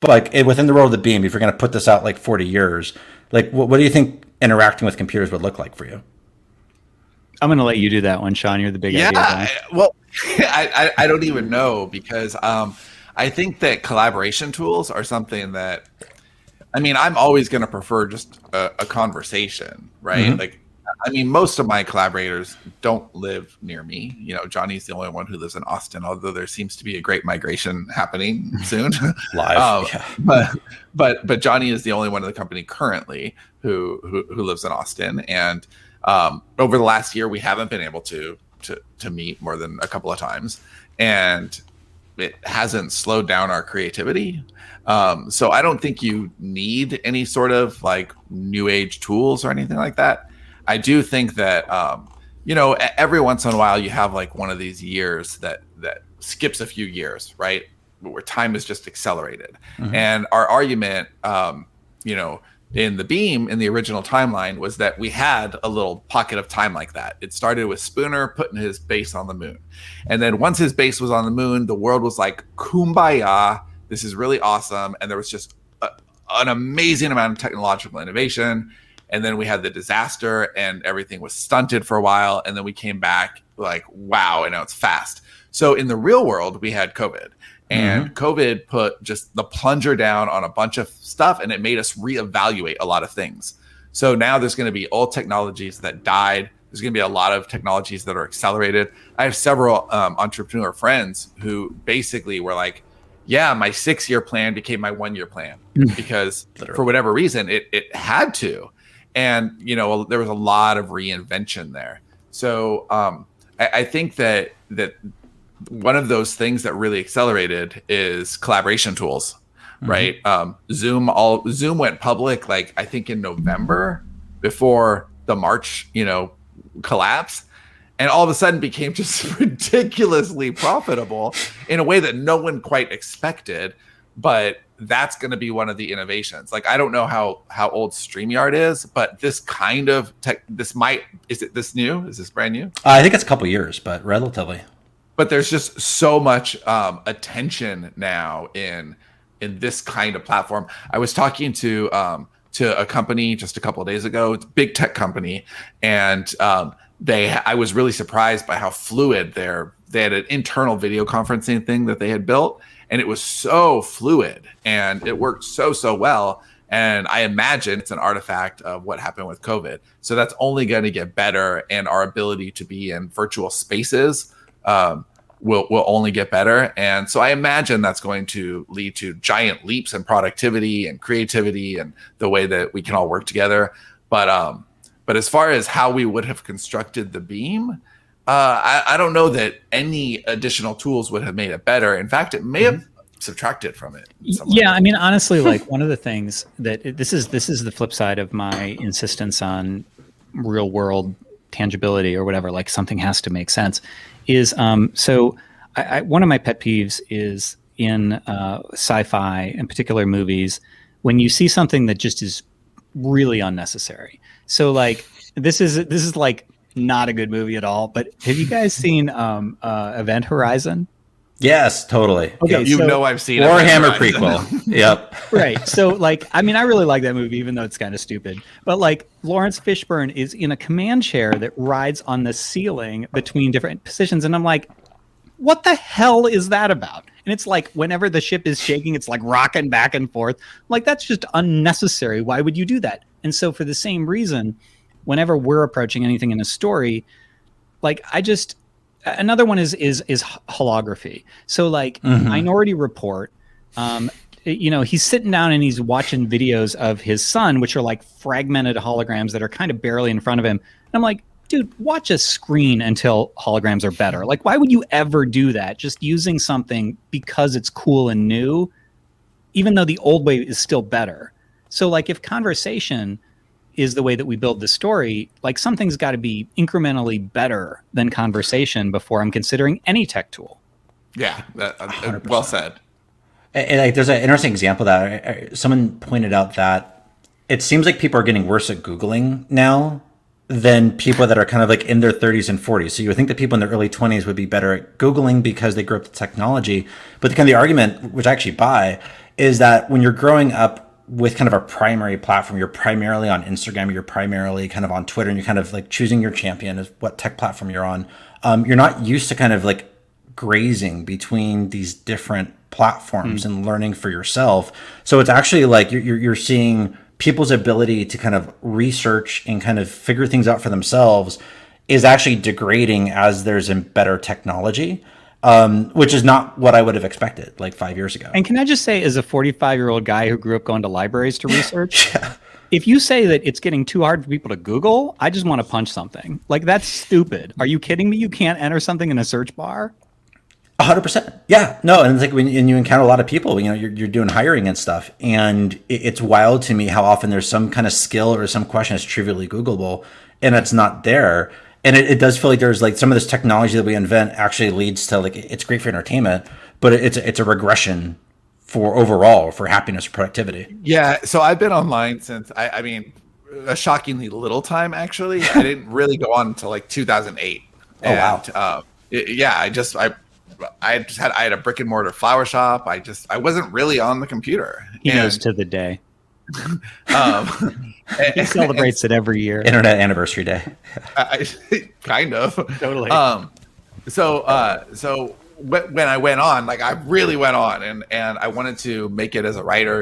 But like within the world of the beam, if you're going to put this out like 40 years, like what do you think interacting with computers would look like for you? I'm going to let you do that one, Sean. You're the big idea guy. Well, I don't even know because I think that collaboration tools are something that, I mean, I'm always going to prefer just a conversation, right? Mm-hmm. Like, I mean, most of my collaborators don't live near me. You know, Johnny's the only one who lives in Austin, although there seems to be a great migration happening soon. Live, yeah. But Johnny is the only one in the company currently who lives in Austin, and over the last year, we haven't been able to meet more than a couple of times, and it hasn't slowed down our creativity. So I don't think you need any sort of like new age tools or anything like that. I do think that, you know, every once in a while you have like one of these years that skips a few years, right? Where time is just accelerated. Mm-hmm. And our argument, you know, in the beam, in the original timeline, was that we had a little pocket of time like that. It started with Spooner putting his base on the moon. And then once his base was on the moon, the world was like, kumbaya, this is really awesome. And there was just an amazing amount of technological innovation. And then we had the disaster and everything was stunted for a while. And then we came back like, wow, and now it's fast. So in the real world, we had COVID. And COVID put just the plunger down on a bunch of stuff, and it made us reevaluate a lot of things. So now there's going to be old technologies that died. There's going to be a lot of technologies that are accelerated. I have several entrepreneur friends who basically were like, yeah, my 6-year plan became my 1-year plan because for whatever reason, it had to. And, you know, there was a lot of reinvention there. So I think that one of those things that really accelerated is collaboration tools, right? Zoom went public, like I think in November before the March, you know, collapse, and all of a sudden became just ridiculously profitable in a way that no one quite expected. But that's going to be one of the innovations. Like, I don't know how old StreamYard is, but this kind of tech, is it this new? Is this brand new? I think it's a couple years, but relatively. But there's just so much attention now in this kind of platform. I was talking to a company just a couple of days ago. It's a big tech company, and I was really surprised by how fluid they had an internal video conferencing thing that they had built, and it was so fluid and it worked so well. And I imagine it's an artifact of what happened with COVID. So that's only going to get better, and our ability to be in virtual spaces will only get better. And so I imagine that's going to lead to giant leaps in productivity and creativity and the way that we can all work together. But as far as how we would have constructed the beam, I don't know that any additional tools would have made it better. In fact, it may have subtracted from it. Yeah, I mean, honestly, like one of the things that this is the flip side of my insistence on real world tangibility or whatever, like something has to make sense, is so one of my pet peeves is in sci-fi, in particular movies, when you see something that just is really unnecessary. So like this is like not a good movie at all, but have you guys seen Event Horizon? Yes, totally. Okay, you know I've seen Warhammer prequel. Yep. Right. So like, I mean, I really like that movie, even though it's kind of stupid. But like, Lawrence Fishburne is in a command chair that rides on the ceiling between different positions, and I'm like, what the hell is that about? And it's like, whenever the ship is shaking, it's like rocking back and forth. Like, that's just unnecessary. Why would you do that? And so for the same reason, whenever we're approaching anything in a story, like another one is holography. So like Minority Report, you know, he's sitting down and he's watching videos of his son, which are like fragmented holograms that are kind of barely in front of him. And I'm like, dude, watch a screen until holograms are better. Like, why would you ever do that? Just using something because it's cool and new, even though the old way is still better. So like, if conversation is the way that we build the story, like something's got to be incrementally better than conversation before I'm considering any tech tool. Yeah, well said. And like, there's an interesting example that someone pointed out that it seems like people are getting worse at Googling now than people that are kind of like in their 30s and 40s. So you would think that people in their early 20s would be better at Googling because they grew up with technology. But the kind of the argument, which I actually buy, is that when you're growing up with kind of a primary platform, you're primarily on Instagram, you're primarily kind of on Twitter, and you're kind of like choosing your champion as what tech platform you're on. You're not used to kind of like grazing between these different platforms and learning for yourself. So it's actually like you're seeing people's ability to kind of research and kind of figure things out for themselves is actually degrading as there's a better technology. Which is not what I would have expected like 5 years ago. And can I just say, as a 45-year-old guy who grew up going to libraries to research, Yeah. if you say that it's getting too hard for people to Google, I just want to punch something. Like, that's stupid. Are you kidding me? You can't enter something in a search bar? 100%. Yeah, no, and it's like when you encounter a lot of people, you're doing hiring and stuff, and it's wild to me how often there's some kind of skill or some question that's trivially Googleable, and it's not there. And it does feel like there's like some of this technology that we invent actually leads to like it's great for entertainment, but it's a regression for overall for happiness or productivity. Yeah, so I've been online since I mean, a shockingly little time actually. I didn't really go on until like 2008. Oh, wow. Yeah, I had a brick and mortar flower shop. I wasn't really on the computer. He knows to the day. Um, He celebrates it every year. Internet anniversary day. Kind of. Totally. So when I went on, like I really went on, and I wanted to make it as a writer